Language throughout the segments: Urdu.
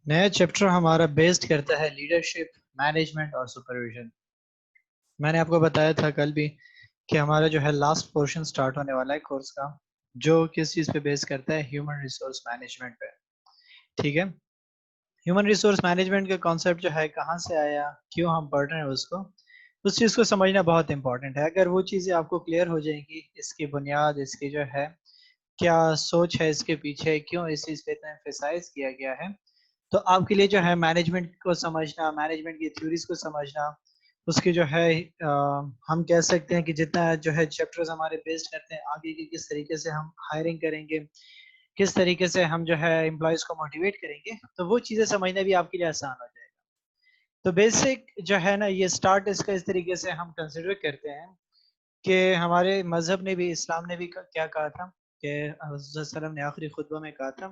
نیا چیپٹر ہمارا بیسڈ کرتا ہے لیڈرشپ، مینجمنٹ اور سپرویژن۔ میں نے آپ کو بتایا تھا کل بھی کہ ہمارا جو ہے لاسٹ پورشن سٹارٹ ہونے والا ہے کورس کا، جو کس چیز پہ بیس کرتا ہے؟ ہیومن ریسورس مینجمنٹ پہ۔ ٹھیک ہے، ہیومن ریسورس مینجمنٹ کا کانسیپٹ جو ہے کہاں سے آیا، کیوں ہم پڑھ رہے ہیں اس چیز کو سمجھنا بہت امپورٹنٹ ہے۔ اگر وہ چیزیں آپ کو کلیئر ہو جائیں گی، اس کی بنیاد، اس کی جو ہے کیا سوچ ہے اس کے پیچھے، کیوں اس چیز پہ اتنا ایمفیسائز کیا گیا ہے، تو آپ کے لیے جو ہے مینجمنٹ کو سمجھنا، مینجمنٹ کی تھیوریز کو سمجھنا، اس کی جو ہے ہم کہہ سکتے ہیں کہ جتنا جو ہے چیپٹرز ہمارے بیسڈ کرتے ہیں آگے کی کس طریقے سے ہم ہائرنگ کریں گے، کس طریقے سے ہم جو ہے امپلائیز کو موٹیویٹ کریں گے، تو وہ چیزیں سمجھنا بھی آپ کے لیے آسان ہو جائے گا۔ تو بیسک جو ہے نا، یہ سٹارٹ اس کا اس طریقے سے ہم کنسیڈر کرتے ہیں کہ ہمارے مذہب نے بھی، اسلام نے بھی کیا کہا تھا کہ حضرت صلی اللہ علیہ وسلم نے آخری خطبہ میں کہا تھا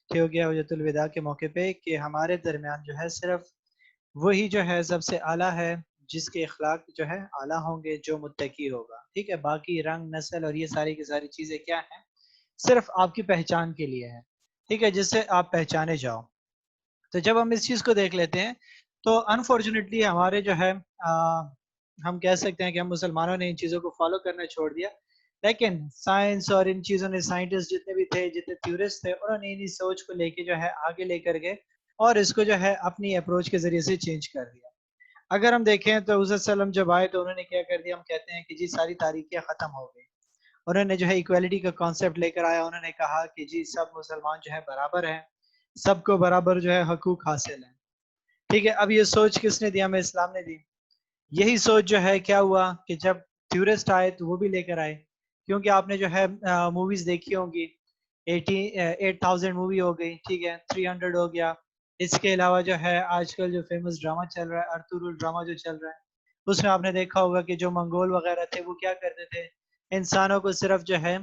کہ ہو گیا حجۃ الوداع کے موقع پہ، کہ ہمارے درمیان جو ہے صرف وہی جو ہے سب سے اعلیٰ ہے جس کے اخلاق جو ہے اعلیٰ ہوں گے، جو متقی ہوگا۔ ٹھیک ہے، باقی رنگ، نسل اور یہ ساری کی ساری چیزیں کیا ہیں؟ صرف آپ کی پہچان کے لیے ہے، ٹھیک ہے، جس سے آپ پہچانے جاؤ۔ تو جب ہم اس چیز کو دیکھ لیتے ہیں تو انفارچونیٹلی ہمارے جو ہے ہم کہہ سکتے ہیں کہ ہم مسلمانوں نے ان چیزوں کو فالو کرنا چھوڑ دیا، لیکن سائنس اور ان چیزوں نے، سائنٹسٹ جتنے بھی تھے، جتنے تھیورسٹ تھے، انہوں نے انہی سوچ کو لے کے جو ہے آگے لے کر گئے اور اس کو جو ہے اپنی اپروچ کے ذریعے سے چینج کر دیا۔ اگر ہم دیکھیں تو حضرت صلی اللہ علیہ وسلم جب آئے تو انہوں نے کیا کر دیا؟ ہم کہتے ہیں کہ جی ساری تاریکیاں ختم ہو گئی۔ انہوں نے جو ہے ایکویلٹی کا کانسیپٹ لے کر آیا، انہوں نے کہا کہ جی سب مسلمان جو ہے برابر ہیں، سب کو برابر جو ہے حقوق حاصل ہیں۔ ٹھیک ہے، اب یہ سوچ کس نے دی؟ ہمیں اسلام نے دی۔ یہی سوچ جو ہے کیا ہوا کہ جب تھیورسٹ آئے تو وہ بھی لے کر آئے، کیونکہ آپ نے جو ہے موویز دیکھی ہوں گی، 8,000 مووی ہو گئی، ٹھیک ہے، 300 ہو گیا۔ اس کے علاوہ جو ہے آج کل جو فیمس ڈرامہ چل رہا ہے، ارطغرل ڈرامہ جو چل رہا ہے، اس میں آپ نے دیکھا ہوگا کہ جو منگول وغیرہ تھے وہ کیا کرتے تھے؟ انسانوں کو صرف جو ہے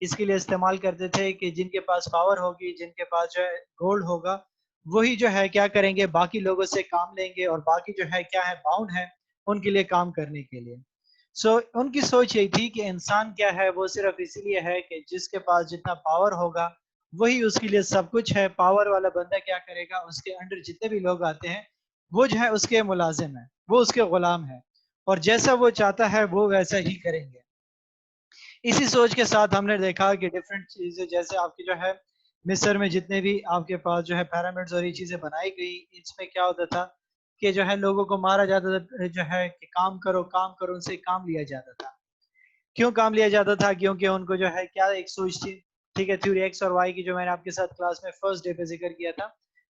اس کے لیے استعمال کرتے تھے کہ جن کے پاس پاور ہوگی، جن کے پاس جو ہے گولڈ ہوگا، وہی جو ہے کیا کریں گے؟ باقی لوگوں سے کام لیں گے، اور باقی جو ہے کیا ہے؟ باؤنڈ ہے ان کے لیے کام کرنے کے لیے۔ ان کی سوچ یہی تھی کہ انسان کیا ہے؟ وہ صرف اسی لیے ہے کہ جس کے پاس جتنا پاور ہوگا وہی اس کے لیے سب کچھ ہے۔ پاور والا بندہ کیا کرے گا؟ اس کے انڈر جتنے بھی لوگ آتے ہیں وہ جو ہے اس کے ملازم ہیں، وہ اس کے غلام ہیں، اور جیسا وہ چاہتا ہے وہ ویسا ہی کریں گے۔ اسی سوچ کے ساتھ ہم نے دیکھا کہ ڈفرینٹ چیزیں، جیسے آپ کی جو ہے مصر میں جتنے بھی آپ کے پاس جو ہے پیرامڈز اور یہ چیزیں بنائی گئی، اس میں کیا ہوتا تھا کہ جو ہے لوگوں کو مارا جاتا تھا، جو ہے کہ کام کرو کام کرو، ان سے کام لیا جاتا تھا۔ کیوں کام لیا جاتا تھا؟ کیونکہ ان کو جو ہے کیا ایک سوچ تھی، ٹھیک ہے، تھیوری ایکس اور وائی کی، جو میں نے آپ کے ساتھ کلاس میں فرسٹ ڈے پہ ذکر کیا تھا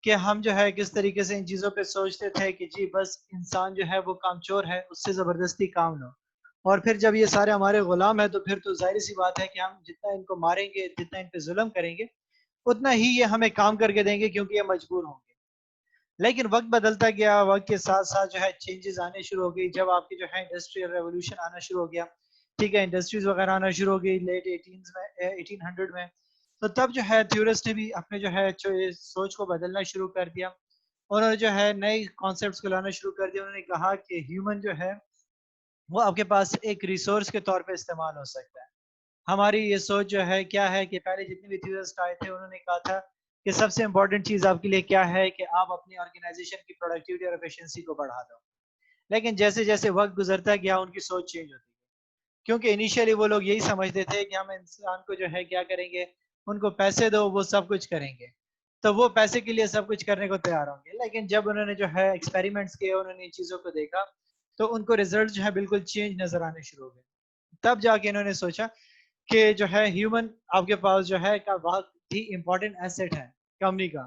کہ ہم جو ہے کس طریقے سے ان چیزوں پہ سوچتے تھے کہ جی بس انسان جو ہے وہ کام چور ہے، اس سے زبردستی کام لو، اور پھر جب یہ سارے ہمارے غلام ہیں تو پھر تو ظاہر سی بات ہے کہ ہم جتنا ان کو ماریں گے، جتنا ان پہ ظلم کریں گے، اتنا ہی یہ ہمیں کام کر کے دیں گے، کیونکہ یہ مجبور ہوں گے۔ لیکن وقت بدلتا گیا، وقت کے ساتھ ساتھ جو ہے چینجز آنے شروع ہو گئی، جب آپ کی جو ہے انڈسٹریل ریولوشن آنا شروع ہو گیا، ٹھیک ہے، انڈسٹریز وغیرہ آنا شروع ہو گئی لیٹ 1800 میں، تو تب جو ہے تھیورسٹ نے بھی اپنے جو ہے سوچ کو بدلنا شروع کر دیا، اور انہوں نے جو ہے نئے کانسیپٹس کو لانا شروع کر دیا۔ انہوں نے کہا کہ ہیومن جو ہے وہ آپ کے پاس ایک ریسورس کے طور پہ استعمال ہو سکتا ہے۔ ہماری یہ سوچ جو ہے کیا ہے کہ پہلے جتنے بھی تھیورسٹ آئے تھے انہوں نے کہا تھا کہ سب سے امپورٹنٹ چیز آپ کے لیے کیا ہے کہ آپ اپنی آرگنائزیشن کی پروڈکٹیوٹی اور ایفیشنسی کو بڑھا دو۔ لیکن جیسے جیسے وقت گزرتا گیا ان کی سوچ چینج ہوتی گئی، کیونکہ انیشیلی وہ لوگ یہی سمجھتے تھے کہ ہم انسان کو جو ہے کیا کریں گے؟ ان کو پیسے دو، وہ سب کچھ کریں گے، تو وہ پیسے کے لیے سب کچھ کرنے کو تیار ہوں گے۔ لیکن جب انہوں نے جو ہے ایکسپیریمنٹس کیے، انہوں نے ان چیزوں کو دیکھا، تو ان کو ریزلٹ جو ہے بالکل چینج نظر آنے شروع ہو گئے۔ تب جا کے انہوں نے سوچا کہ جو ہے ہیومن آپ کے پاس جو ہے کا بہت ہی امپورٹنٹ ایسٹ ہے کمپنی کا،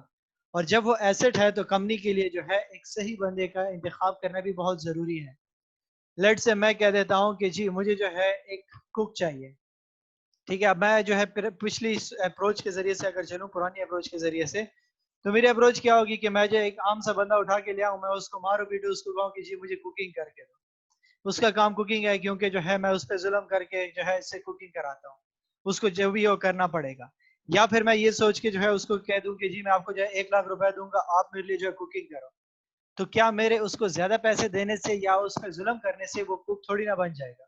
اور جب وہ ایسٹ ہے تو کمپنی کے لیے جو ہے ایک صحیح بندے کا انتخاب کرنا بھی بہت ضروری ہے۔ لیٹ سے میں کہہ دیتا ہوں کہ جی مجھے جو ہے ایک کوک چاہیے، ٹھیک ہے، اب میں جو ہے پچھلی اپروچ کے ذریعے سے اگر چلوں، پرانی اپروچ کے ذریعے سے، تو میری اپروچ کیا ہوگی کہ میں جو ایک عام سا بندہ اٹھا کے لیا ہوں، میں اس کو مارو پیٹو، اس کو کہوں کہ جی مجھے کوکنگ کر کے دو، اس کا کام کوکنگ ہے، کیونکہ جو ہے میں اس پہ ظلم کر کے جو ہے اس سے کوکنگ کراتا ہوں، اس کو جو بھی ہو کرنا پڑے گا۔ یا پھر میں یہ سوچ کے جو ہے اس کو کہہ دوں کہ جی میں آپ کو جو ہے 1,00,000 روپے دوں گا، آپ میرے لیے جو ہے کوکنگ کرو، تو کیا میرے اس کو زیادہ پیسے دینے سے یا اس پہ ظلم کرنے سے وہ کوک تھوڑی نہ بن جائے گا؟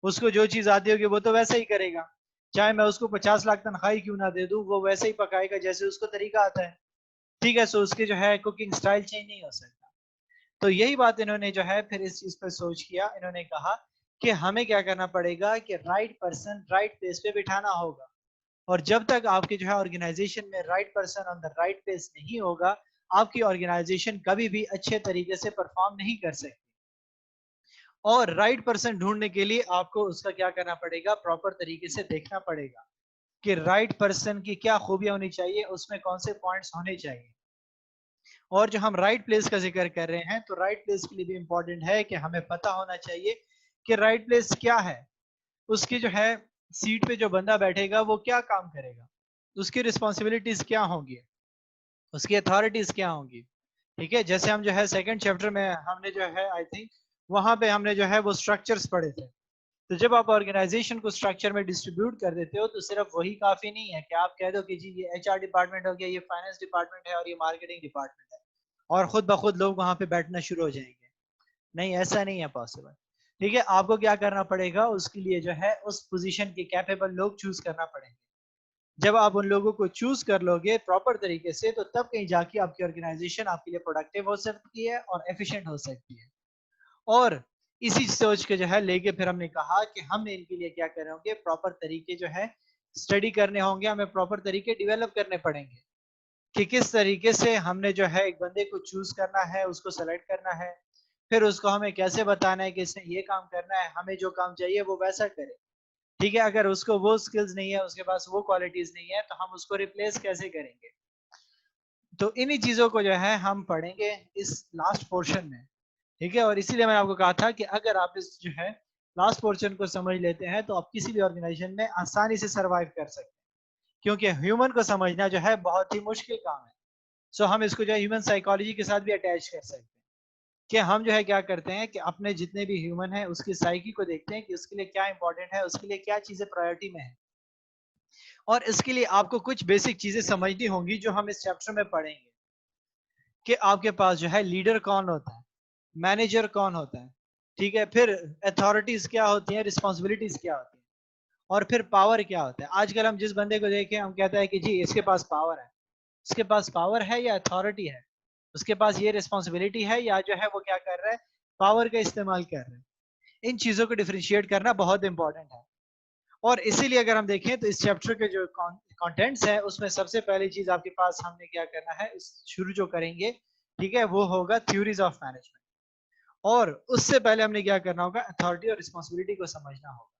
اس کو جو چیز آتی ہوگی وہ تو ویسا ہی کرے گا، چاہے میں اس کو 50 لاکھ تنخواہ کیوں نہ دے دوں، وہ ویسے ہی پکائے گا جیسے اس کو طریقہ آتا ہے۔ ٹھیک ہے. سو اس کے جو ہے کوکنگ اسٹائل چینج نہیں ہو سکتا. تو یہی بات انہوں نے جو ہے پھر اس چیز پہ سوچ کیا. انہوں نے کہا کہ ہمیں کیا کرنا پڑے گا کہ رائٹ پرسن رائٹ پلیس پہ بٹھانا ہوگا. اور جب تک آپ کے جو ہے آرگنائزیشن میں right person on the right place نہیں ہوگا, آپ کی آرگنائزیشن کبھی بھی اچھے طریقے سے پرفارم نہیں کر سکتی. اور رائٹ پرسن ڈھونڈنے کے لیے آپ کو اس کا کیا کرنا پڑے گا, پراپر طریقے سے دیکھنا پڑے گا کہ رائٹ پرسن کی کیا خوبیاں ہونی چاہیے, اس میں کون سے پوائنٹس ہونے چاہیے. اور جو ہم رائٹ پلیس کا ذکر کر رہے ہیں, تو رائٹ پلیس کے لیے بھی امپورٹنٹ ہے کہ ہمیں پتا ہونا چاہیے کہ رائٹ پلیس کیا ہے, اس کی جو ہے سیٹ پہ جو بندہ بیٹھے گا وہ کیا کام کرے گا, اس کی رسپانسبلٹیز کیا ہوں گی, اس کی اتھارٹیز کیا ہوں گی. ٹھیک ہے, جیسے ہم جو ہے سیکنڈ چیپٹر میں ہم نے جو ہے آئی تھنک وہاں پہ ہم نے جو ہے وہ اسٹرکچرز پڑھے تھے. تو جب آپ آرگنائزیشن کو اسٹرکچر میں ڈسٹریبیوٹ کر دیتے ہو, تو صرف وہی کافی نہیں ہے کہ آپ کہہ دو کہ جی یہ ایچ آر ڈپارٹمنٹ ہو گیا, یہ فائنانس ڈپارٹمنٹ ہے اور یہ مارکیٹنگ ڈپارٹمنٹ ہے, اور خود بخود لوگ وہاں پہ بیٹھنا شروع ہو جائیں گے. نہیں, ایسا نہیں ہے پاسبل. ٹھیک ہے, آپ کو کیا کرنا پڑے گا, اس کے لیے جو ہے اس پوزیشن کے کیپیبل لوگ چوز کرنا پڑیں گے. جب آپ ان لوگوں کو چوز کر لو گے پراپر طریقے سے, تو تب کہیں جا کے آپ کی آرگنائزیشن آپ کے لیے پروڈکٹیو ہو سکتی ہے اور ایفیشینٹ ہو سکتی ہے. اور اسی سوچ کے جو ہے لے کے پھر ہم نے کہا کہ ہم نے ان کے لیے کیا کریں گے, پراپر طریقے جو ہے اسٹڈی کرنے ہوں گے, ہمیں پراپر طریقے ڈیولپ کرنے پڑیں گے کہ کس طریقے سے ہم نے جو ہے ایک بندے کو چوز کرنا ہے, اس کو سلیکٹ کرنا ہے, پھر اس کو ہمیں کیسے بتانا ہے کہ اس نے یہ کام کرنا ہے, ہمیں جو کام چاہیے وہ ویسا کرے. ٹھیک ہے, اگر اس کو وہ سکلز نہیں ہے, اس کے پاس وہ کوالٹیز نہیں ہے, تو ہم اس کو ریپلیس کیسے کریں گے. تو انہی چیزوں کو جو ہے ہم پڑھیں گے اس لاسٹ پورشن میں. ٹھیک ہے, اور اسی لیے میں نے آپ کو کہا تھا کہ اگر آپ اس جو ہے لاسٹ پورشن کو سمجھ لیتے ہیں, تو آپ کسی بھی آرگنائزیشن میں آسانی سے سروائیو کر سکتے ہیں, کیونکہ ہیومن کو سمجھنا جو ہے بہت ہی مشکل کام ہے. سو ہم اس کو جو ہے ہیومن سائیکالوجی کے ساتھ بھی اٹیچ کر سکتے ہیں کہ ہم جو ہے کیا کرتے ہیں کہ اپنے جتنے بھی ہیومن ہیں اس کی سائیکی کو دیکھتے ہیں کہ اس کے لیے کیا امپورٹنٹ ہے, اس کے لیے کیا چیزیں پرائیورٹی میں ہیں. اور اس کے لیے آپ کو کچھ بیسک چیزیں سمجھنی ہوں گی جو ہم اس چیپٹر میں پڑھیں گے, کہ آپ کے پاس جو ہے لیڈر کون ہوتا ہے, مینیجر کون ہوتا ہے, ٹھیک ہے, پھر اتھارٹیز کیا ہوتی ہیں, رسپانسبلٹیز کیا ہوتی ہیں, اور پھر پاور کیا ہوتا ہے. آج کل ہم جس بندے کو دیکھیں ہم کہتے ہیں کہ جی اس کے پاس پاور ہے. اس کے پاس پاور ہے یا اتھارٹی ہے, اس کے پاس یہ رسپانسبلٹی ہے یا جو ہے وہ کیا کر رہا ہے, پاور کا استعمال کر رہے ہیں. ان چیزوں کو ڈیفرینشیٹ کرنا بہت امپورٹنٹ ہے. اور اسی لیے اگر ہم دیکھیں تو اس چیپٹر کے جو کانٹینٹس ہیں اس میں سب سے پہلی چیز آپ کے پاس ہم نے کیا کرنا ہے, شروع جو کریں گے ٹھیک ہے, وہ ہوگا تھیوریز آف مینجمنٹ. اور اس سے پہلے ہم نے کیا کرنا ہوگا, اتھارٹی اور رسپانسبلٹی کو سمجھنا ہوگا.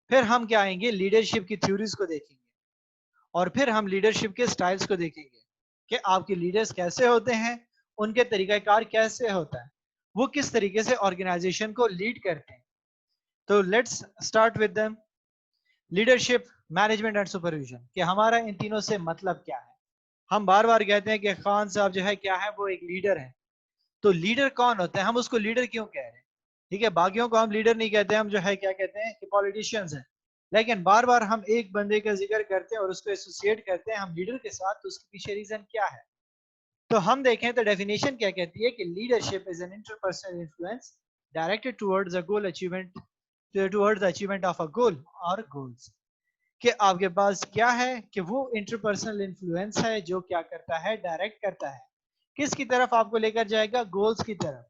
پھر ہم کیا آئیں گے, لیڈرشپ کی تھیوریز کو دیکھیں گے, اور پھر ہم لیڈرشپ کے سٹائلز کو دیکھیں گے کہ آپ کے لیڈرز کیسے ہوتے ہیں, ان کے طریقہ کار کیسے ہوتا ہے, وہ کس طریقے سے آرگنائزیشن کو لیڈ کرتے ہیں. تو let's start with them. Leadership, management and supervision, کہ ہمارا ان تینوں سے مطلب کیا ہے. ہم بار بار کہتے ہیں کہ خان صاحب جو ہے کیا ہے, وہ ایک لیڈر ہے. تو لیڈر کون ہوتا ہے, ہم اس کو لیڈر کیوں کہہ رہے ہیں. ٹھیک ہے, باقیوں کو ہم لیڈر نہیں کہتے, ہم جو ہے کیا کہتے ہیں کہ پالیٹیشینز ہیں. لیکن بار بار ہم ایک بندے کا ذکر کرتے ہیں اور اس کو ایسوسیٹ کرتے ہیں ہم لیڈر کے ساتھ, تو اس کے پیچھے ریزن کیا ہے. تو ہم دیکھیں تو ڈیفینیشن کیا کہتی ہے کہ leadership is an interpersonal influence directed towards a goal achievement, towards the achievement of a goal or goals. کہ آپ کے پاس کیا ہے کہ وہ انٹرپرسنل انفلوئنس ہے جو کیا کرتا ہے, ڈائریکٹ کرتا ہے کس کی طرف, آپ کو لے کر جائے گا گولز کی طرف.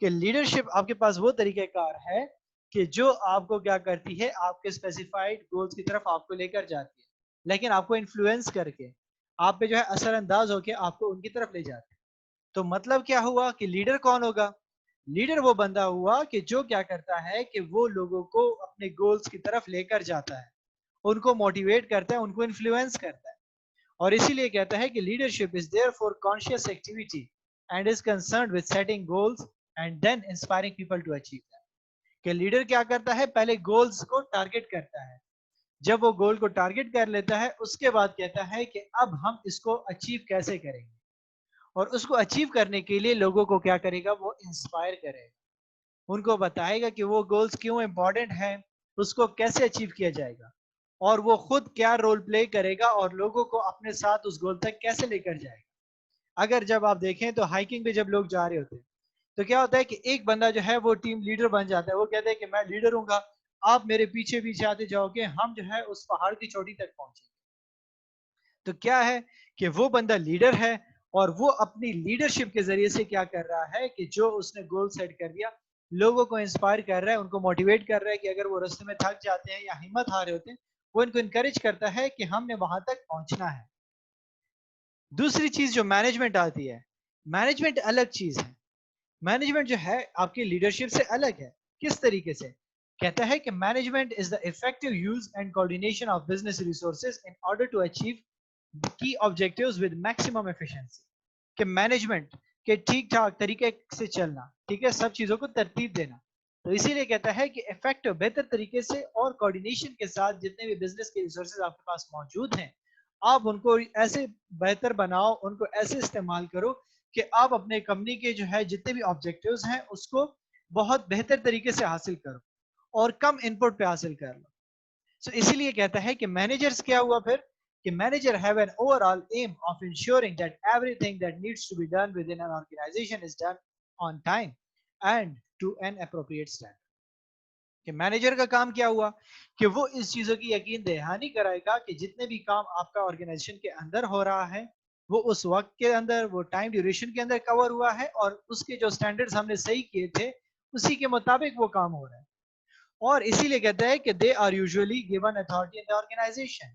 کہ لیڈرشپ آپ کے پاس وہ طریقہ کار ہے کہ جو آپ کو کیا کرتی ہے, آپ کے اسپیسیفائڈ گولز کی طرف آپ کو لے کر جاتی ہے, لیکن آپ کو انفلوئنس کر کے, آپ پہ جو ہے اثر انداز ہو کے آپ کو ان کی طرف لے جاتے ہیں. تو مطلب کیا ہوا کہ لیڈر کون ہوگا, لیڈر وہ بندہ ہوا کہ جو کیا کرتا ہے کہ وہ لوگوں کو اپنے گولز کی طرف لے کر جاتا ہے, ان کو موٹیویٹ کرتا ہے, ان کو انفلوئنس کرتا ہے. اور اسی لیے کہتا ہے کہ leadership is there for conscious activity and is concerned with setting goals and then inspiring people to achieve that. کہ لیڈر کیا کرتا ہے, پہلے گولز کو ٹارگٹ کرتا ہے, جب وہ گول کو ٹارگٹ کر لیتا ہے اس کے بعد کہتا ہے کہ اب ہم اس کو اچیو کیسے کریں گے, اور اس کو اچیو کرنے کے لیے لوگوں کو کیا کرے گا, وہ انسپائر کرے گا, ان کو بتائے گا کہ وہ گولز کیوں امپورٹنٹ ہیں, اس کو کیسے اچیو کیا جائے گا, اور وہ خود کیا رول پلے کرے گا, اور لوگوں کو اپنے ساتھ اس گول تک کیسے لے کر جائے گا. اگر جب آپ دیکھیں تو ہائکنگ پہ جب لوگ جا رہے ہوتے ہیں تو کیا ہوتا ہے کہ ایک بندہ جو ہے وہ ٹیم لیڈر بن جاتا ہے, وہ کہتا ہے کہ میں لیڈر ہوں گا, آپ میرے پیچھے پیچھے آتے جاؤ گے, ہم جو ہے اس پہاڑ کی چوٹی تک پہنچیں گے. تو کیا ہے کہ وہ بندہ لیڈر ہے, اور وہ اپنی لیڈرشپ کے ذریعے سے کیا کر رہا ہے کہ جو اس نے گول سیٹ کر دیا لوگوں کو انسپائر کر رہا ہے, ان کو موٹیویٹ کر رہا ہے کہ اگر وہ رستے میں تھک جاتے ہیں یا ہمت ہارے ہوتے ہیں وہ ان کو انکریج کرتا ہے کہ ہم نے وہاں تک پہنچنا ہے. دوسری چیز جو مینجمنٹ آتی ہے, مینجمنٹ الگ چیز ہے. مینجمنٹ جو ہے آپ کی لیڈرشپ سے الگ ہے. کس طریقے سے؟ کہتا ہے کہ management is the effective use and coordination of business resources in order to achieve key objectives with maximum efficiency. کہ مینجمنٹ کے ٹھیک ٹھاک طریقے سے چلنا, ٹھیک ہے, سب چیزوں کو ترتیب دینا. تو اسی لیے کہتا ہے کہ افیکٹو بہتر طریقے سے اور کوآرڈینیشن کے ساتھ جتنے بھی بزنس کے ریسورسز آپ کے پاس موجود ہیں آپ ان کو ایسے بہتر بناؤ, ان کو ایسے استعمال کرو کہ آپ اپنے کمپنی کے جو ہے جتنے بھی آبجیکٹیوز ہیں اس کو بہت بہتر طریقے سے حاصل کرو اور کم ان پٹ پہ حاصل کر لو. سو اسی لیے کہتا ہے کہ مینیجرز کیا ہوا پھر کہ manager have an overall aim of ensuring that everything that needs to be done within an organization is done on time and to an appropriate standard. کہ مینیجر کا کام کیا ہوا کہ وہ اس چیزوں کی یقین دہانی کرائے گا کہ جتنے بھی کام آپ کا آرگنائزیشن کے اندر ہو رہا ہے وہ اس وقت کے اندر, وہ ٹائم ڈیوریشن کے اندر کور ہوا ہے اور اس کے جو سٹینڈرڈز ہم نے صحیح کیے تھے اسی کے مطابق وہ کام ہو رہا ہے. اور اسی لیے کہتا ہے کہ they are usually given authority in the organization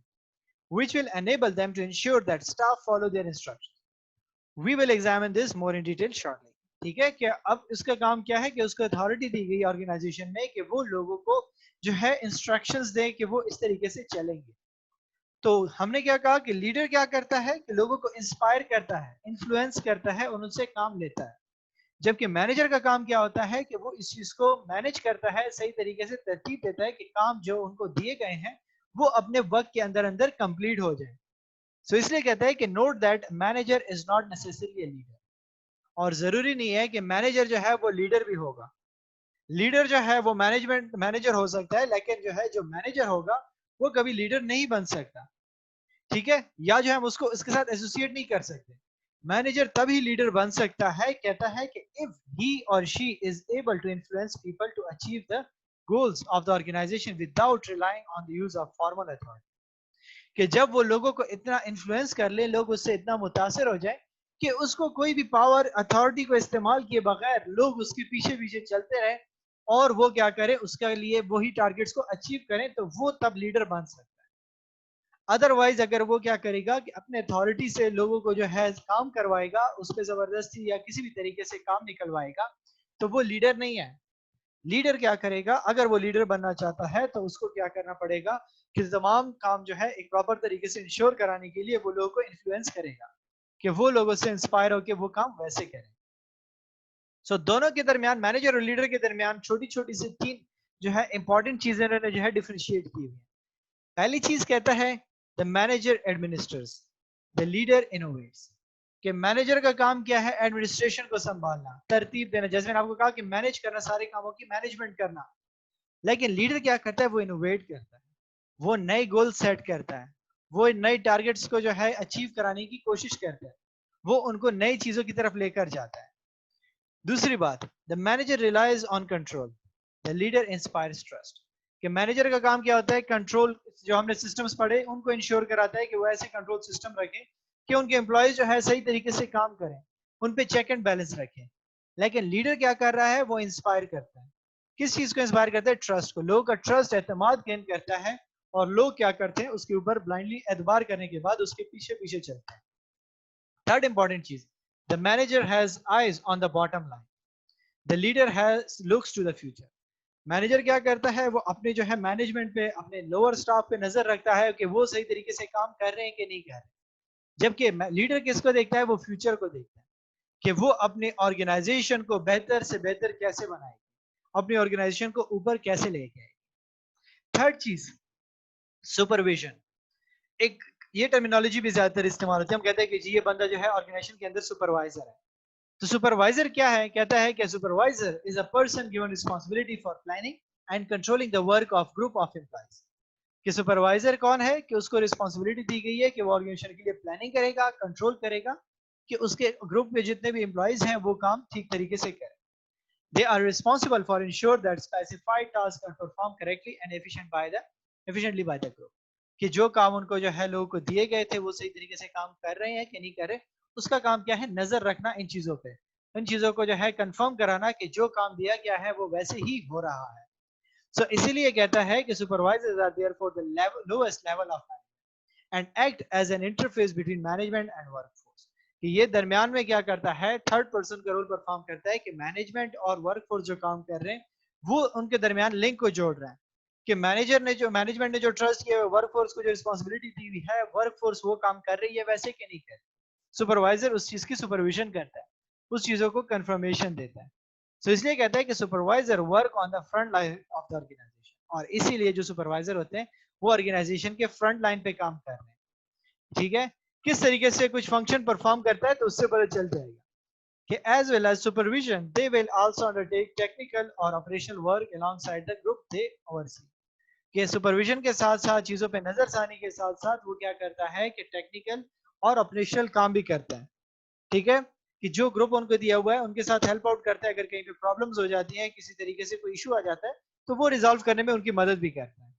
which will enable them to ensure that staff follow their instructions. We will examine this more in detail shortly. ٹھیک ہے کہ اب اس کا کام کیا ہے کہ اس کو اتھارٹی دی گئی آرگنائزیشن میں کہ وہ لوگوں کو جو ہے انسٹرکشنز دیں کہ وہ اس طریقے سے چلیں گے. تو ہم نے کیا کہا کہ لیڈر کیا کرتا ہے کہ لوگوں کو انسپائر کرتا ہے, انفلوئنس کرتا ہے, ان سے کام لیتا ہے. جبکہ مینیجر کا کام کیا ہوتا ہے کہ وہ اس چیز کو مینیج کرتا ہے, صحیح طریقے سے ترتیب دیتا ہے کہ کام جو ان کو دیے گئے ہیں وہ اپنے وقت کے اندر اندر کمپلیٹ ہو جائے. سو اس لیے کہتا ہے کہ note that manager is not necessary a leader. اور ضروری نہیں ہے کہ مینیجر جو ہے وہ لیڈر بھی ہوگا. لیڈر جو ہے وہ مینجمنٹ مینیجر ہو سکتا ہے لیکن جو ہے جو مینیجر ہوگا وہ کبھی لیڈر نہیں بن سکتا. ٹھیک ہے, یا جو ہم اس کو اس کے ساتھ ایسوسیٹ نہیں کر سکتے. مینیجر تبھی لیڈر بن سکتا ہے, کہتا ہے کہ if he or she is able to influence people to achieve the goals of the organization without relying on the use of formal authority. کہ جب وہ لوگوں کو اتنا انفلوئنس کر لے, لوگ اس سے اتنا متاثر ہو جائیں کہ اس کو کوئی بھی پاور اتھارٹی کو استعمال کیے بغیر لوگ اس کے پیچھے پیچھے چلتے رہیں اور وہ کیا کرے اس کے لیے وہی ٹارگیٹس کو اچیو کریں, تو وہ تب لیڈر بن سکتا ہے. ادروائز اگر وہ کیا کرے گا کہ اپنے اتھارٹی سے لوگوں کو جو ہے کام کروائے گا, اس پہ زبردستی یا کسی بھی طریقے سے کام نکلوائے گا, تو وہ لیڈر نہیں ہے. لیڈر کیا کرے گا, اگر وہ لیڈر بننا چاہتا ہے تو اس کو کیا کرنا پڑے گا کہ تمام کام جو ہے ایک پراپر طریقے سے انشور کرانے کے لیے وہ لوگوں کو انفلوئنس کرے گا کہ وہ لوگوں سے انسپائر ہو کے وہ کام ویسے کریں. سو دونوں کے درمیان, مینیجر اور لیڈر کے درمیان چھوٹی چھوٹی سی تین جو ہے امپورٹنٹ چیزیں انہوں نے جو ہے ڈیفرینشیٹ کی ہوئی ہیں. پہلی چیز کہتا ہے the manager administers, the leader innovates. کہ مینیجر کا کام کیا ہے, ایڈمنسٹریشن کو سنبھالنا, ترتیب دینا, جیسے میں نے آپ کو کہا کہ مینیج کرنا, سارے کاموں کی مینجمنٹ کرنا. لیکن لیڈر کیا کرتا ہے, وہ انوویٹ کرتا ہے, وہ نئے گول سیٹ کرتا ہے, وہ نئے ٹارگیٹس کو جو ہے اچیو کرانے کی کوشش کرتا ہے, وہ ان کو نئی چیزوں کی طرف لے کر جاتا ہے. دوسری بات, the manager relies on control, the leader inspires trust. کہ مینیجر کا کام کیا ہوتا ہے, کنٹرول, جو ہم نے سسٹمز پڑھے ان کو انشور کراتا ہے کہ وہ ایسے کنٹرول سسٹم رکھیں کہ ان کے امپلائیز جو ہے صحیح طریقے سے کام کریں, ان پہ چیک اینڈ بیلنس رکھیں. لیکن لیڈر کیا کر رہا ہے, وہ انسپائر کرتا ہے. کس چیز کو انسپائر کرتا ہے, ٹرسٹ کو. لوگوں کا ٹرسٹ, اعتماد گین کرتا ہے اور لوگ کیا کرتے ہیں اس کے اوپر بلائنڈلی اعتبار کرنے کے بعد اس کے پیچھے پیچھے چلتے ہیں. تھرڈ امپورٹنٹ چیز, the manager has eyes on the bottom line, the leader has looks to the future. Manager کیا کرتا ہے, وہ اپنے جو ہے مینجمنٹ پہ, اپنے لوور سٹاف پہ نظر رکھتا ہے کہ وہ صحیح طریقے سے کام کر رہے ہیں کہ نہیں کر رہے. جبکہ لیڈر کس کو دیکھتا ہے, وہ فیوچر کو دیکھتا ہے کہ وہ اپنے آرگنائزیشن کو بہتر سے بہتر کیسے بنائے گی, اپنی آرگنائزیشن کو اوپر کیسے لے کے آئے گی. تھرڈ چیز, سپرویژن. ایک یہ ٹرمینالوجی بھی زیادہ تر استعمال ہوتی ہے, ہم کہتے ہیں کہ جی یہ بندہ جو ہے آرگنائزیشن کے اندر سپروائزر ہے. تو سپروائزر کیا ہے, کہتا ہے کہ supervisor is a person given responsibility for planning and controlling the work of group of employees. کہ سپروائزر کون ہے, کہ اس کو ریسپانسبلٹی دی گئی ہے کہ وہ آرگنائزیشن کے لیے پلاننگ کرے گا, کنٹرول کرے گا کہ اس کے گروپ میں جتنے بھی امپلائیز ہیں وہ کام ٹھیک طریقے سے کریں. They are responsible for ensure that specified tasks are performed correctly and efficiently by the group. کہ جو کام ان کو جو ہے لوگوں کو دیے گئے تھے وہ صحیح طریقے سے کام کر رہے ہیں کہ نہیں کر رہے, اس کا کام کیا ہے نظر رکھنا ان چیزوں پہ, ان چیزوں کو جو ہے کنفرم کرانا کہ جو کام دیا گیا ہے وہ ویسے ہی ہو رہا ہے. سو اسی لیے کہتا ہے کہ supervisors are there for the lowest level of management and act as an interface between management and workforce. کہ یہ درمیان میں کیا کرتا ہے, تھرڈ پرسن کا رول پرفارم کرتا ہے کہ مینجمنٹ اور ورک فورس جو کام کر رہے ہیں وہ ان کے درمیان لنک کو جوڑ رہے ہیں, کہ مینجمنٹ نے جو ٹرسٹ کیا ورک فورس کو جو رسپانسبلٹی دی ہوئی ہے, ورک فورس وہ کام کر رہی ہے ویسے کہ نہیں کر رہی. سپروائزر اس چیز کی سپرویژن کرتا ہے, اس چیزوں کو کنفرمیشن دیتا ہے. سو اس لیے کہتا ہے کہ supervisor work on the front line of the organisation, اور اسی لیے جو سپروائزر ہوتے ہیں وہ آرگنائزیشن کے فرنٹ لائن پہ کام کر رہے ہیں. ٹھیک ہے, کس طریقے سے کچھ فنکشن پرفارم کرتا ہے تو اس سے پتہ چل جائے گا کہ as well as supervision they will also undertake technical اور operational work along side the group they oversee. کہ سپرویژن کے ساتھ ساتھ چیزوں پہ نظر ثانی کے ساتھ ساتھ وہ کیا کرتا ہے کہ ٹیکنیکل اور آپریشنل کام بھی کرتا ہے. ٹھیک ہے, کہ جو گروپ ان کو دیا ہوا ہے ان کے ساتھ ہیلپ آؤٹ کرتا ہے, اگر کہیں پہ پرابلمز ہو جاتی ہیں, کسی طریقے سے کوئی ایشو آ جاتا ہے تو وہ ریزالو کرنے میں ان کی مدد بھی کرتا ہے.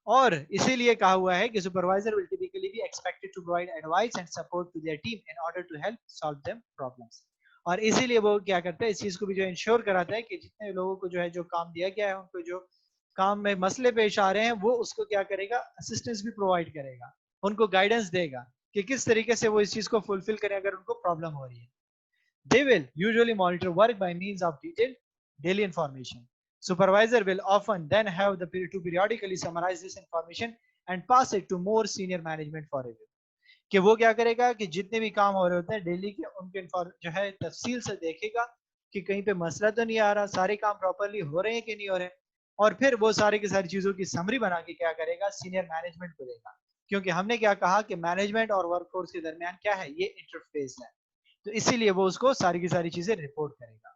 اور اسی لیے کہا ہوا ہے کہ supervisor will typically be expected to provide advice and support to their team in order to help solve them problems. اور اسی لیے وہ کیا کرتا ہے, اس چیز کو بھی جو انشور کراتا ہے کہ جتنے لوگوں کو جو ہے جو کام دیا گیا ہے ان کو جو کام میں مسئلے پیش آ رہے ہیں وہ اس کو کیا کرے گا, اسسٹنس بھی پرووائڈ کرے گا, ان کو گائیڈنس دے گا کہ کس طریقے سے وہ اس چیز کو فلفل کریں اگر ان کو پرابلم ہو رہی ہے. They will usually monitor work by means of detailed daily information. Supervisor will often then have to periodically summarize this information and pass it to more senior management for review. کہ وہ کیا کرے گا کہ جتنے بھی کام ہو رہے ہوتے ہیں ڈیلی کے ان کے جو ہے تفصیل سے دیکھے گا کہ کہیں پہ مسئلہ تو نہیں آ رہا, سارے کام پراپرلی ہو رہے ہیں کہ نہیں ہو رہے, اور پھر وہ سارے کی ساری چیزوں کی سمری بنا کے کیا کرے گا, سینئر مینجمنٹ کو دے گا. کیونکہ ہم نے کیا کہا کہ مینجمنٹ اور ورک فورس کے درمیان کیا ہے, یہ انٹرفیس ہے, تو اسی لیے وہ اس کو ساری کی ساری چیزیں رپورٹ کرے گا.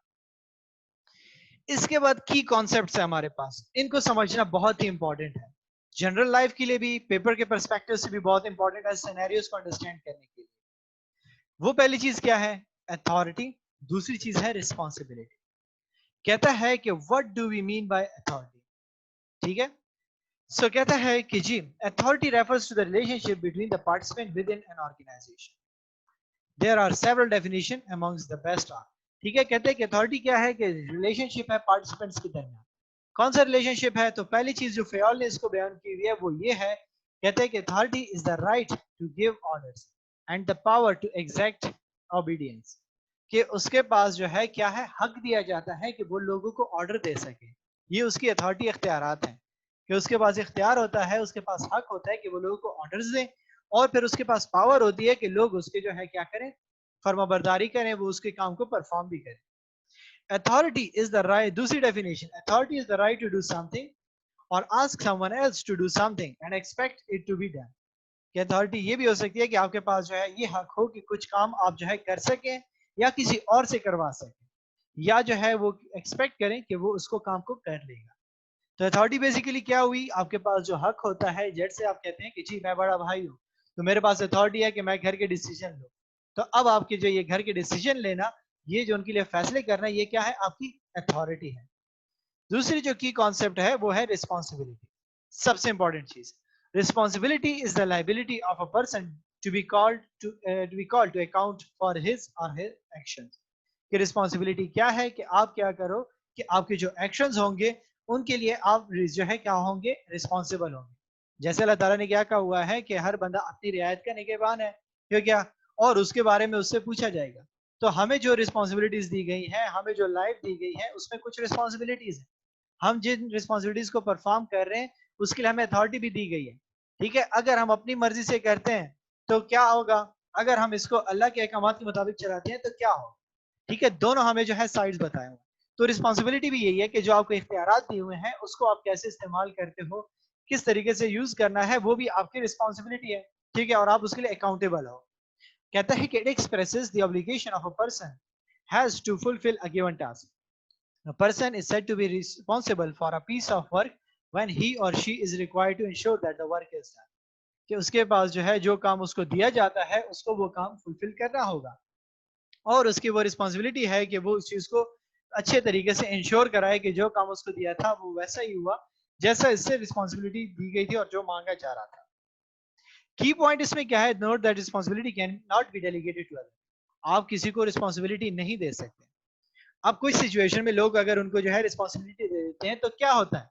اس کے بعد کی کانسیپٹس ہیں ہمارے پاس, ان کو سمجھنا بہت ہی امپورٹنٹ ہے, جنرل لائف کے لیے بھی, پیپر کے پرسپیکٹو سے بھی بہت امپورٹنٹ ہے, سینیریوز کو انڈرسٹینڈ کرنے کے لیے. وہ پہلی چیز کیا ہے, اتھارٹی. دوسری چیز ہے رسپانسبلٹی. کہتا ہے کہ what do we mean by authority. ٹھیک ہے, سو کہتا ہے کہ جی authority refers to the relationship between the participant within an organization. There are several definitions amongst the best are. ٹھیک ہے, کہتے ہیں کہ اتھارٹی کیا ہے کہ ریلیشن شپ ہے پارٹیسپینٹس کے درمیان. کون سا ریلیشن شپ ہے, تو پہلی چیز جو فیول نے اس کو بیان کی ہوئی ہے وہ یہ ہے, کہتے ہیں کہ authority is the right to give orders and the power to exact obedience. کہ اس کے پاس جو ہے کیا ہے, حق دیا جاتا ہے کہ وہ لوگوں کو آرڈر دے سکے. یہ اس کی اتھارٹی اختیارات ہیں کہ اس کے پاس اختیار ہوتا ہے, اس کے پاس حق ہوتا ہے کہ وہ لوگوں کو آرڈرز دیں, اور پھر اس کے پاس پاور ہوتی ہے کہ لوگ اس کے جو ہے کیا کریں, فرما برداری کریں, وہ اس کے کام کو پرفارم بھی کریں. Authority is the right. دوسری definition, authority is the right to do something or ask someone else to do something and expect it to be done. کہ اتھارٹی یہ بھی ہو سکتی ہے کہ آپ کے پاس جو ہے یہ حق ہو کہ کچھ کام آپ جو ہے کر سکیں یا کسی اور سے کروا سکیں, یا جو ہے وہ ایکسپیکٹ کریں کہ وہ اس کو کام کو کر لے گا. تو اتھارٹی بیسیکلی کیا ہوئی, آپ کے پاس جو حق ہوتا ہے, جیسے آپ کہتے ہیں کہ جی میں بڑا بھائی ہوں تو میرے پاس اتھارٹی ہے کہ میں گھر کے ڈیسیجن لوں, تو اب آپ کے جو یہ گھر کے ڈیسیجن لینا, یہ جو ان کے لیے فیصلے کرنا, یہ کیا ہے, آپ کی اتھارٹی ہے. دوسری جو کی کانسیپٹ ہے وہ ہے رسپانسبلٹی. سب سے امپورٹنٹ چیز, responsibility is the liability of a person to be called to account for his or her actions. کہ رسپانسبلٹی کیا ہے کہ آپ کیا کرو کہ آپ کے جو ایکشنز ہوں گے ان کے لیے آپ جو ہے کیا ہوں گے, رسپانسبل ہوں گے. جیسے اللہ تعالیٰ نے کیا کہا ہوا ہے کہ ہر بندہ اپنی رعایت کا نگہبان ہے, کیا اور اس کے بارے میں اس سے پوچھا جائے گا. تو ہمیں جو رسپانسبلٹیز دی گئی ہیں, ہمیں جو لائف دی گئی ہے, اس میں کچھ رسپانسبلٹیز ہیں. ہم جن رسپانسبلٹیز کو پرفارم کر رہے ہیں اس کے لیے ہمیں اتھارٹی بھی دی گئی ہے. ٹھیک ہے, اگر ہم اپنی مرضی سے کرتے ہیں تو کیا ہوگا, اگر ہم اس کو اللہ کے احکامات کے مطابق چلاتے ہیں تو کیا ہوگا. ٹھیک ہے, دونوں ہمیں جو ہے سائڈز بتائے ہوئے. تو رسپانسبلٹی بھی یہی ہے کہ جو آپ کو اختیارات دیے ہوئے ہیں اس کو آپ کیسے استعمال کرتے ہو, کس طریقے سے یوز کرنا ہے, وہ بھی آپ کی رسپانسبلٹی ہے. ٹھیک ہے, اور آپ اس کے لیے اکاؤنٹیبل ہو. کہتا ہے کہ it expresses the obligation of a person has to fulfill a given task. A person is said to be responsible for a piece of work when he or she is required to ensure that the work is done. کہ اس کے پاس جو ہے جو کام اس کو دیا جاتا ہے اس کو وہ کام فلفل کرنا ہوگا, اور اس کی وہ رسپانسبلٹی ہے کہ وہ اس چیز کو اچھے طریقے سے انشور کرائے کہ جو کام اس کو دیا تھا وہ ویسا ہی ہوا جیسا اس سے رسپانسبلٹی دی گئی تھی اور جو مانگا جا رہا تھا. کی پوائنٹ اس میں کیا ہے, note that responsibility can not be delegated to other. آپ کسی کو رسپانسبلٹی نہیں دے سکتے. اب کچھ سچویشن میں لوگ اگر ان کو جو ہے رسپانسبلٹی دے دیتے ہیں تو کیا ہوتا ہے,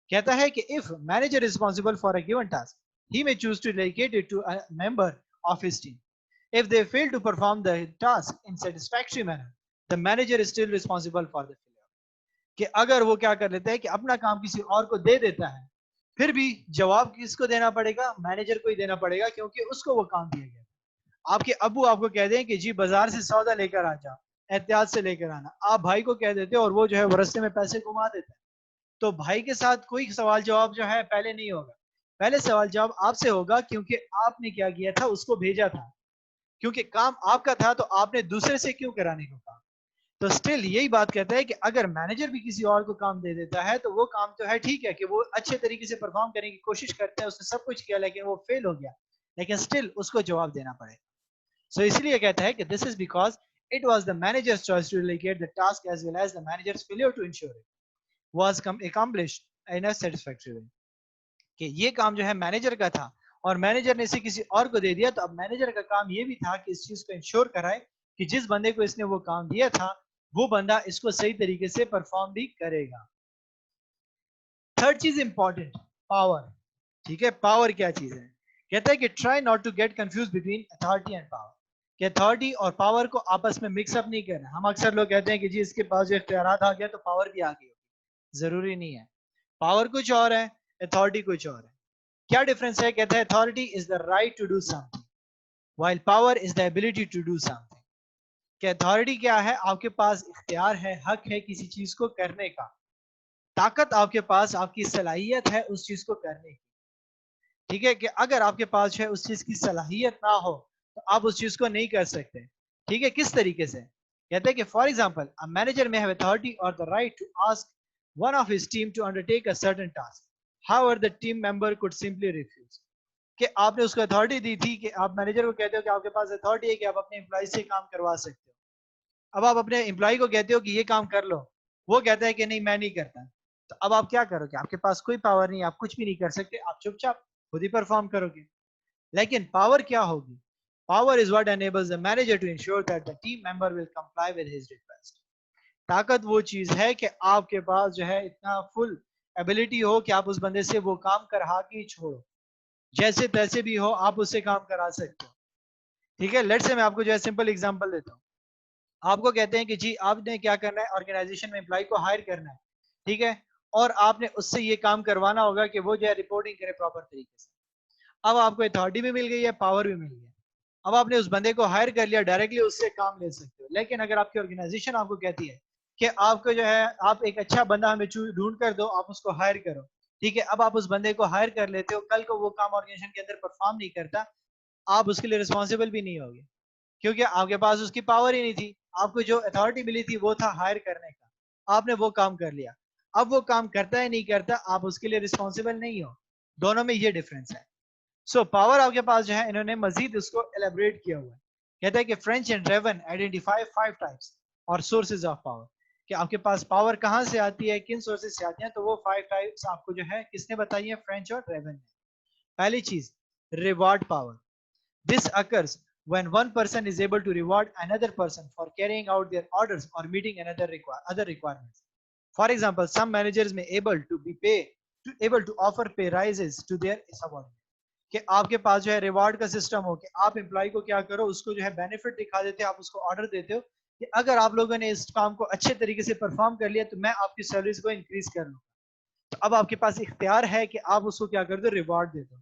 کہتا ہے کہ if manager is responsible for a given task, he may choose to delegate it to a member of his team. If they fail to perform the task in satisfactory manner, the manager is still responsible for the failure. کہ اگر وہ کیا کر لیتا ہے کہ اپنا کام کسی اور کو دے دیتا ہے, پھر بھی جواب کس کو دینا پڑے گا, مینیجر کو ہی دینا پڑے گا, کیونکہ اس کو وہ کام دیا گیا. آپ کے ابو آپ کو کہہ دیں کہ جی بازار سے سودا لے کر آ جا, احتیاط سے لے کر آنا, آپ بھائی کو کہہ دیتے اور وہ جو ہے وہ رستے میں پیسے گما دیتا ہے, تو بھائی کے ساتھ کوئی سوال جواب جو ہے پہلے نہیں ہوگا, پہلے سوال جواب آپ سے ہوگا, کیونکہ آپ نے کیا کیا تھا, اس کو بھیجا تھا, کیونکہ کام آپ کا تھا تو آپ نے دوسرے سے کیوں کرانے کو کہا. تو سٹل یہی بات کہتا ہے کہ اگر مینیجر بھی کسی اور کو کام دے دیتا ہے تو وہ کام تو ہے ٹھیک ہے کہ وہ اچھے طریقے سے پرفارم کرنے کی کوشش کرتے ہیں, اس نے سب کچھ کیا لیکن وہ فیل ہو گیا, لیکن سٹل اس کو جواب دینا پڑے گا. سو اس لیے کہتا ہے کہ this is because it was the manager's choice to delegate the task as well as the manager's failure to ensure it was accomplished in a satisfactory way. کہ یہ کام جو ہے مینیجر کا تھا اور مینیجر نے اسے کسی اور کو دے دیا, تو اب مینیجر کا کام یہ بھی تھا کہ اس چیز کو انشور کرائے کہ جس بندے کو اس نے وہ کام دیا تھا وہ بندہ اس کو صحیح طریقے سے پرفارم بھی کرے گا. تھرڈ چیز امپورٹنٹ, پاور. ٹھیک ہے, پاور کیا چیز ہے, کہتا ہے کہ try not to get confuse between authority and power. کہ اتھارٹی اور پاور کو آپس میں مکس اپ نہیں کرنا. ہم اکثر لوگ کہتے ہیں کہ جی اس کے پاس جو اختیارات آ گیا تو پاور بھی آ گئی, ضروری نہیں ہے. پاور کچھ اور ہے, اتھارٹی کچھ اور ہے. کیا ڈفرنس ہے, کہتا ہے authority is the right to do something while power is the ability to do something. کہ اتھارٹی کیا ہے, آپ کے پاس اختیار ہے, حق ہے کسی چیز کو کرنے کا, طاقت آپ کے پاس, آپ کی صلاحیت ہے اس چیز کو کرنے کی. ٹھیک ہے, کہ اگر آپ کے پاس جو ہے اس چیز کی صلاحیت نہ ہو تو آپ اس چیز کو نہیں کر سکتے. ٹھیک ہے, کس طریقے سے, کہتے ہیں کہ for example manager may have authority or the right to ask one of his team to undertake a certain task, however the team member could simply refuse. کہ آپ نے اس کو اتھارٹی دی تھی, کہ آپ مینیجر کو کہتے ہو کہ آپ کے پاس اتھارٹی ہے کہ آپ اپنے امپلائی سے کام کروا سکتے ہو. اب آپ اپنے امپلائی کو کہتے ہو کہ یہ کام کر لو, وہ کہتا ہے کہ نہیں میں نہیں کرتا, تو اب آپ کیا کرو گے, آپ کے پاس کوئی پاور نہیں, آپ کچھ بھی نہیں کر سکتے, آپ چپ چاپ خود ہی پرفارم کرو گے. لیکن پاور کیا ہوگی, power is what enables the manager to ensure that the team member will comply with his request. طاقت وہ چیز ہے کہ آپ کے پاس جو ہے اتنا فل ایبلٹی ہو کہ آپ اس بندے سے وہ کام کرا کے ہی چھوڑو, جیسے تیسے بھی ہو آپ اس سے کام کرا سکتے ہو. ٹھیک ہے, لیٹ سے میں آپ کو جو ہے سمپل اگزامپل دیتا ہوں. آپ کو کہتے ہیں کہ جی آپ نے کیا کرنا ہے, آرگنائزیشن میں امپلائی کو ہائر کرنا ہے, ٹھیک ہے, اور آپ نے اس سے یہ کام کروانا ہوگا کہ وہ جو ہے رپورٹنگ کرے پراپر طریقے سے. اب آپ کو اتھارٹی بھی مل گئی ہے, پاور بھی مل گیا, اب آپ نے اس بندے کو ہائر کر لیا, ڈائریکٹلی اس سے کام لے سکتے ہو. لیکن اگر آپ کی آرگنائزیشن آپ کو کہتی ہے کہ آپ کو جو ہے آپ ایک اچھا بندہ ہمیں ڈھونڈ کر دو, آپ اس کو ہائر کرو, ٹھیک ہے, اب آپ اس بندے کو ہائر کر لیتے ہو, کل کو وہ کام آرگنائزیشن کے اندر پرفارم نہیں کرتا, آپ اس کے لیے رسپانسبل بھی نہیں ہوگے, کیونکہ آپ کے پاس اس کی پاور ہی نہیں تھی. آپ کو جو اتھارٹی ملی تھی وہ تھا ہائر کرنے کا, آپ نے وہ کام کر لیا, اب وہ کام کرتا ہے نہیں کرتا, آپ اس کے لیے رسپانسبل نہیں ہو. دونوں میں یہ ڈفرنس ہے. سو پاور آپ کے پاس جو ہے, انہوں نے مزید اس کو ایلیبریٹ کیا ہوا ہے. کہتا ہے کہ فرینچ اینڈ ریون آئیڈینٹیفائی 5 ٹائپس اور سورسز آف پاور. کہ آپ کے پاس پاور کہاں سے آتی ہے, کن سورسز سے آتی ہیں, تو وہ 5 ٹائپس آپ کو جو ہے کس نے بتائی ہے, فرینچ اور ریون نے. پہلی چیز, reward power. This occurs when one person is able to reward another person for carrying out their orders or meeting other requirements. For example, some managers may able to offer pay rises to their subordinates. کہ آپ کے پاس جو ہے ریوارڈ کا سسٹم ہو, کہ آپ امپلائی کو کیا کرو, اس کو جو ہے بینیفٹ دکھا دیتے ہو, آپ اس کو آرڈر دیتے ہو کہ اگر آپ لوگوں نے اس کام کو اچھے طریقے سے پرفارم کر لیا تو میں آپ کی سیلریز کو انکریز کر لوں. تو اب آپ کے پاس اختیار ہے کہ آپ اس کو کیا کر دو, ریوارڈ دے دو.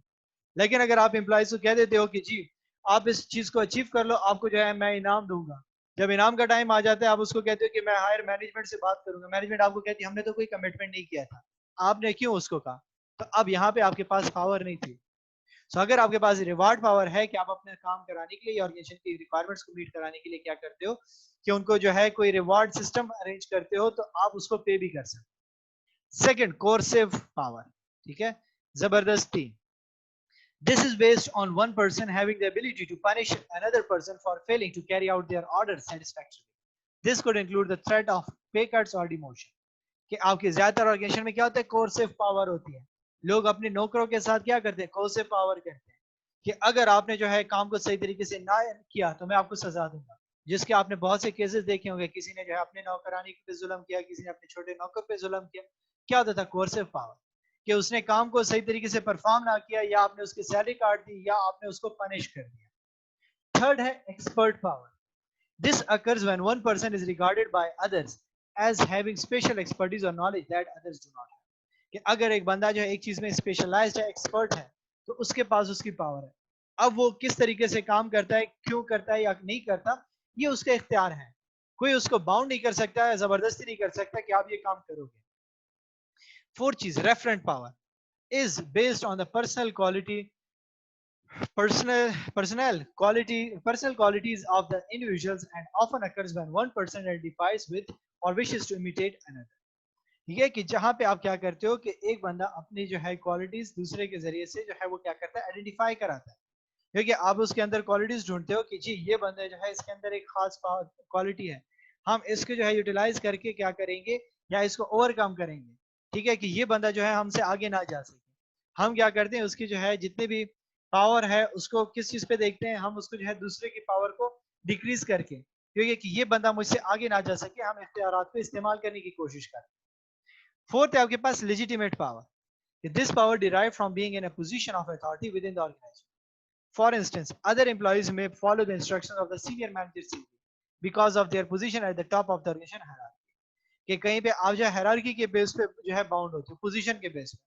لیکن اگر آپ امپلائیز کو کہہ دیتے ہو کہ جی آپ اس چیز کو اچیو کر لو, آپ کو جو ہے میں انعام دوں گا, جب انعام کا ٹائم آ جاتا ہے آپ اس کو کہتے ہو کہ میں ہائر مینجمنٹ سے بات کروں گا, مینجمنٹ آپ کو کہتی ہے ہم نے تو کوئی کمٹمنٹ نہیں کیا تھا, آپ نے کیوں اس کو کہا, تو اب یہاں پہ آپ کے پاس پاور نہیں تھی. سو اگر آپ کے پاس ریوارڈ پاور ہے کہ آپ اپنے کام کرانے کے لیے, آرگنائزیشن کی ریکوائرمنٹس کو میٹ کرانے کے لیے کیا کرتے ہو, کہ ان کو جو ہے کوئی ریوارڈ سسٹم ارینج کرتے ہو, تو آپ اس کو پے بھی کر سکتے. Second, coercive power. ٹھیک ہے, زبردستی. This is based on one person having the ability to punish another person for failing to carry out their orders satisfactorily. This could include the threat of pay cuts or demotion. کہ آپ کی زیادہ تر آرگنائزیشن میں کیا ہوتا ہے, کورسیو پاور ہوتی ہے. لوگ اپنے نوکروں کے ساتھ کیا کرتے ہیں, کورسیو پاور کرتے ہیں, کہ اگر آپ نے جو ہے کام کو صحیح طریقے سے نہ کیا تو میں آپ کو سزا دوں گا, جس کے آپ نے بہت سے کیسز دیکھے ہوں گے, کسی نے جو ہے اپنے نوکرانی پہ ظلم کیا, کسی نے اپنے چھوٹے نوکر پہ ظلم کیا. کیا ہوتا تھا کوئرسو پاور, کہ اس نے کام کو صحیح طریقے سے پرفارم نہ کیا, یا آپ نے اس کی سیلری کاٹ دی, یا آپ نے اس کو پنش کر دیا. تھرڈ ہے expert power. This occurs when one person is regarded by others as having special expertise or knowledge that others do not have. کہ اگر ایک بندہ جو ہے ایک چیز میں اسپیشلائزڈ ہے, ایکسپرٹ ہے, تو اس کے پاس اس کی پاور ہے. اب وہ کس طریقے سے کام کرتا ہے, کیوں کرتا ہے یا نہیں کرتا, یہ اس کا اختیار ہے. کوئی اس کو باؤنڈ نہیں کر سکتا, زبردستی نہیں کر سکتا کہ آپ یہ کام کرو گے. فورتھ چیز, referent power is based on the personal qualities of the individuals and often occurs when one person identifies with or wishes to imitate another. یہ کہ جہاں پہ آپ کیا کرتے ہو کہ ایک بندہ اپنی جو ہے کوالٹیز دوسرے کے ذریعے سے جو ہے وہ کیا کرتا ہے, آئیڈینٹیفائی کراتا ہے. کیونکہ آپ اس کے اندر کوالٹیز ڈھونڈتے ہو کہ جی یہ بندہ جو ہے اس کے اندر ایک خاص کوالٹی ہے, ہم اس کو جو ہے یوٹیلائز کر کے کیا کریں گے, یا اس کو اوور کم کریں گے. ٹھیک ہے, کہ یہ بندہ جو ہے ہم سے آگے نہ جا سکے. ہم کیا کرتے ہیں, اس کی جو ہے جتنے بھی پاور ہے اس کو کس چیز پہ دیکھتے ہیں, ہم اس کو جو ہے دوسرے کی پاور کو ڈیکریز کر کے, کیونکہ کہ یہ بندہ مجھ سے آگے نہ جا سکے, ہم اختیارات کو استعمال کرنے کی کوشش کرتے ہیں. فورتھ ہے آپ کے پاس legitimate power. This power derived from being in a position of authority within the organization. For instance, other employees may follow the instructions of the senior manager because of their position at the top of the organization hierarchy. کہ کہیں پہ آپ جو ہے ہیرارکی کے بیس پہ جو ہے باؤنڈ ہوتے ہو, پوزیشن کے بیس پہ.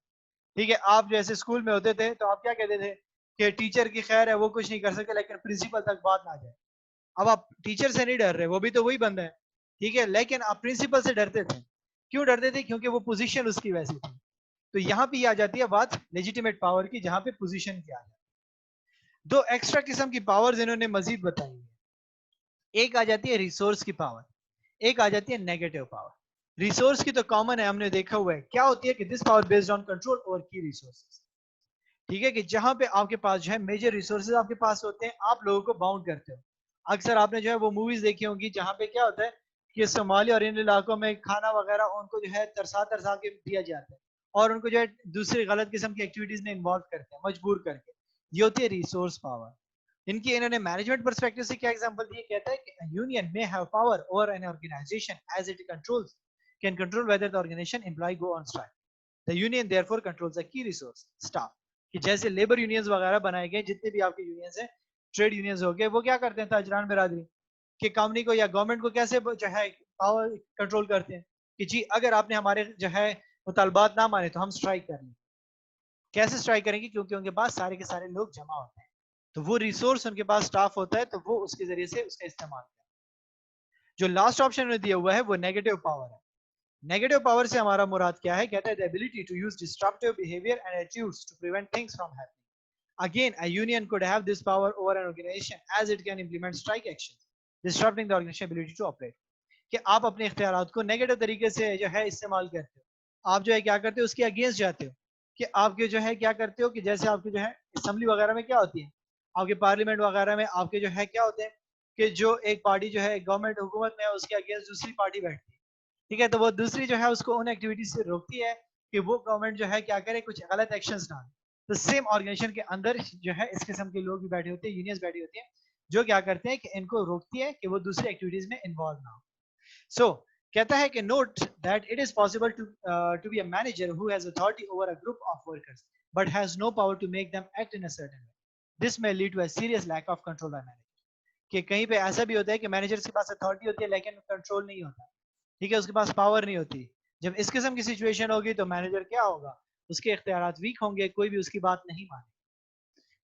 ٹھیک ہے, آپ جیسے اسکول میں ہوتے تھے تو آپ کیا کہتے تھے کہ ٹیچر کی خیر ہے, وہ کچھ نہیں کر سکتے, لیکن پرنسپل تک بات نہ جائے. اب آپ ٹیچر سے نہیں ڈر رہے, وہ بھی تو وہی بندہ ہے. ٹھیک ہے, لیکن آپ پرنسپل سے ڈرتے تھے. کیوں ڈرتے تھے, کیونکہ وہ پوزیشن اس کی ویسی تھی. تو یہاں پہ یہ آ جاتی ہے بات لیجیٹیمیٹ پاور کی, جہاں پہ پوزیشن کی آ جاتی ہے. دو ایکسٹرا قسم کی پاورز انہوں نے مزید بتائی ہیں. ایک آ جاتی ہے ریسورس کی پاور, ایک آ جاتی ہے نیگیٹو پاور. ریسورس کی تو کامن ہے, ہم نے دیکھا ہوا ہے. کیا ہوتی ہے کہ this power based on control over کی ریسورسز. ٹھیک ہے, کہ جہاں پہ آپ کے پاس جو ہے میجر ریسورسز آپ کے پاس ہوتے ہیں, آپ لوگوں کو باؤنڈ کرتے ہو. اکثر آپ نے جو ہے وہ موویز دیکھی ہوں گی جہاں پہ کیا ہوتا ہے کہ صومالی اور ان علاقوں میں کھانا وغیرہ ان کو جو ہے ترسا ترسا کے دیا جاتا ہے, اور ان کو جو ہے دوسری غلط قسم کی ایکٹیویٹیز میں انوالو کرتے ہیں, مجبور کر کے. یہ ہوتی ہے ریسورس پاور. ان کی انہوں نے مینجمنٹ پرسپیکٹو سے کیا ایگزامپل دی, کہتا ہے کہ union may have power over an organization as it can control whether the organization employee go on strike. The union therefore controls the key resource, staff. کہ جیسے لیبر یونینز وغیرہ بنائے گئے, جتنے بھی آپ کے یونینز ہیں, ٹریڈ یونینز ہو گئے, وہ کیا کرتے ہیں تاجران برادری کہ کمپنی کو یا گورنمنٹ کو کیسے جو ہے پاور کنٹرول کرتے ہیں کہ جی اگر آپ نے ہمارے جو ہے مطالبات نہ مانے تو ہم اسٹرائک کر لیں. کیسے اسٹرائک کریں گے, کیونکہ ان کے پاس سارے کے سارے لوگ جمع ہوتے ہیں, تو وہ ریسورس ان کے پاس اسٹاف ہوتا ہے, تو وہ اس کے ذریعے سے اس کا استعمال کرتے ہیں. جو لاسٹ آپشن میں دیا ہوا ہے وہ نیگیٹو پاور ہے. نیگیٹو پاور سے ہمارا مراد کیا ہے, کہتا ہے the ability to use disruptive behavior and attitudes to prevent things from happening. Again, a union could have this power over an organization as it can implement strike actions, disrupting the organization's ability to operate. کہ آپ اپنے اختیارات کو نیگیٹو طریقے سے جو ہے استعمال کرتے ہو, آپ جو ہے کیا کرتے ہو اس کے اگینسٹ جاتے ہو. کہ آپ کے جو ہے کیا کرتے ہو کہ جیسے آپ کے جو ہے اسمبلی وغیرہ میں کیا ہوتی ہے, آپ کے پارلیمنٹ وغیرہ میں آپ کے جو ہے کیا ہوتے ہیں کہ جو ایک پارٹی جو ہے گورنمنٹ حکومت میں ہے, اس کے اگینسٹ دوسری پارٹی بیٹھتی ہے. ٹھیک ہے, تو وہ دوسری جو ہے اس کو ان ایکٹیویٹیز سے روکتی ہے کہ وہ گورنمنٹ جو ہے کیا کرے, کچھ غلط ایکشنز نہ لے. تو سیم آرگنائزیشن کے اندر جو ہے اس قسم کے لوگ بھی بیٹھے ہوتے ہیں, یونینز بیٹھی ہوتی ہیں, جو کیا کرتے ہیں کہ ان کو روکتی ہے کہ وہ دوسری ایکٹیویٹیز میں انوالو نہ ہو. سو کہتا ہے کہ note that it is possible to be a manager who has authority over a group of workers but has no power to make them act in a certain way. This may lead to a serious lack of control by manager. کہ کہیں پہ ایسا بھی ہوتا ہے کہ مینیجر کے پاس اتھارٹی ہوتی ہے لیکن کنٹرول نہیں ہوتا. ٹھیک ہے, اس کے پاس پاور نہیں ہوتی. جب اس قسم کی سچویشن ہوگی تو مینیجر کیا ہوگا, اس کے اختیارات ویک ہوں گے, کوئی بھی اس کی بات نہیں مانے.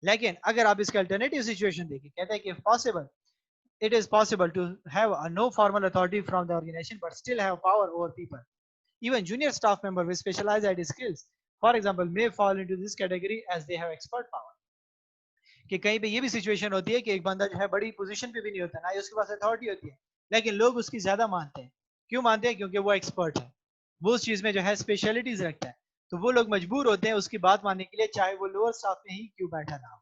لیکن اگر آپ اس کے الٹرنیٹیو سچویشن دیکھیں, کہتا ہے کہ possible it is possible to have a no formal authority from the organization but still have power over people. Even junior staff member with specialized IT skills, for example, may fall into this category as they have expert power. کہ کہیں پہ یہ بھی سچویشن ہوتی ہے کہ ایک بندہ جو ہے بڑی پوزیشن پہ بھی نہیں ہوتا, نہ ہی اس کے پاس اتھارٹی ہوتی ہے, لیکن لوگ اس کی زیادہ مانتے ہیں. کیوں مانتے ہیں, کیونکہ وہ ایکسپرٹ ہے, وہ اس چیز میں جو ہے اسپیشلٹیز رکھتا ہے, تو وہ لوگ مجبور ہوتے ہیں اس کی بات ماننے کے لیے, چاہے وہ لوور اسٹاف میں ہی کیوں بیٹھا نہ ہو.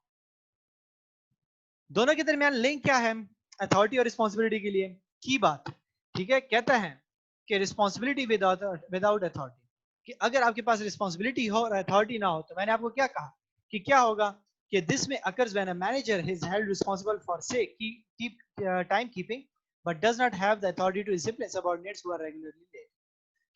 دونوں کے درمیان لنک کیا ہے اتھارٹی اور رسپانسبلٹی کے لیے کی بات. ٹھیک ہے, کہتا ہے کہ رسپانسبلٹی وداؤٹ اتھارٹی, کہ اگر آپ کے پاس رسپانسبلٹی ہو اور اتھارٹی نہ ہو, تو میں نے آپ کو کیا کہا کہ کیا ہوگا کہ this may occurs when a manager is held responsible for say keep time keeping but does not have the authority to discipline subordinates who are regularly late.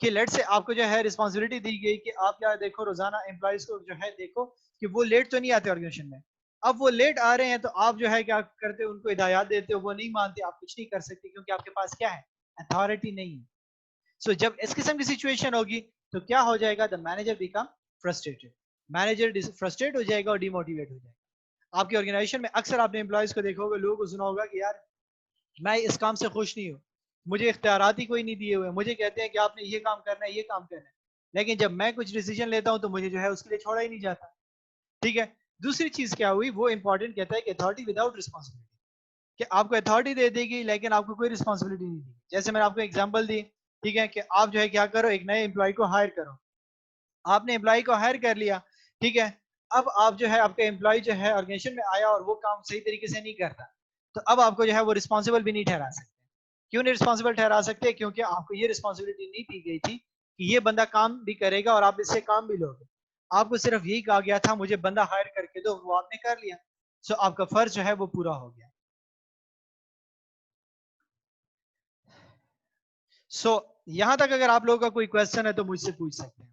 کہ لیٹ سے آپ کو جو ہے رسپانسبلٹی دی گئی کہ آپ کیا دیکھو روزانہ امپلائیز کو جو ہے دیکھو کہ وہ لیٹ تو نہیں آتے آرگنائزیشن میں. اب وہ لیٹ آ رہے ہیں تو آپ جو ہے کیا کرتے ان کو ہدایات دیتے ہو, وہ نہیں مانتے, آپ کچھ نہیں کر سکتے کیونکہ آپ کے پاس کیا ہے, اتھارٹی نہیں ہے. سو جب اس قسم کی سچویشن ہوگی تو کیا ہو جائے گا, the manager become frustrated, manager frustrate ہو جائے گا اور ڈیموٹیویٹ ہو جائے گا. آپ کی آرگنائزیشن میں اکثر آپ نے امپلائیز کو دیکھو گے, لوگوں کو سنا ہوگا کہ یار میں اس کام سے خوش نہیں ہوں, مجھے اختیارات ہی کوئی نہیں دیے ہوئے, مجھے کہتے ہیں کہ آپ نے یہ کام کرنا ہے, یہ کام کرنا ہے, لیکن جب میں کچھ ڈیسیجن لیتا ہوں تو مجھے جو ہے اس کے لیے چھوڑا ہی نہیں جاتا. ٹھیک ہے. دوسری چیز کیا ہوئی, وہ امپورٹنٹ کہتا ہے کہ اتھارٹی وداؤٹ رسپانسبلٹی, کہ آپ کو اتھارٹی دے دے گی لیکن آپ کو کوئی رسپانسبلٹی نہیں دی. جیسے میں نے آپ کو ایگزامپل دی, ٹھیک ہے, کہ آپ جو ہے کیا کرو, ایک نئے امپلائی کو ہائر کرو. آپ نے امپلائی کو ہائر کر لیا, ٹھیک ہے, اب آپ جو ہے آپ کا امپلائی جو ہے آرگنائزیشن میں آیا اور وہ کام صحیح طریقے سے نہیں کرتا, تو اب آپ کو جو ہے وہ رسپانسبل بھی نہیں ٹھہرا سکتے. کیوں نہیں رسپانسبل ٹھہرا سکتے, کیونکہ آپ کو یہ رسپانسبلٹی نہیں دی گئی تھی کہ یہ بندہ کام بھی کرے گا اور آپ اس سے کام بھی لو گے. آپ کو صرف یہی کہا گیا تھا مجھے بندہ ہائر کر کے دو, وہ آپ نے کر لیا. سو آپ کا فرض جو ہے وہ پورا ہو گیا. سو یہاں تک اگر آپ لوگوں کا کوئی کوشچن ہے تو مجھ سے پوچھ سکتے ہیں.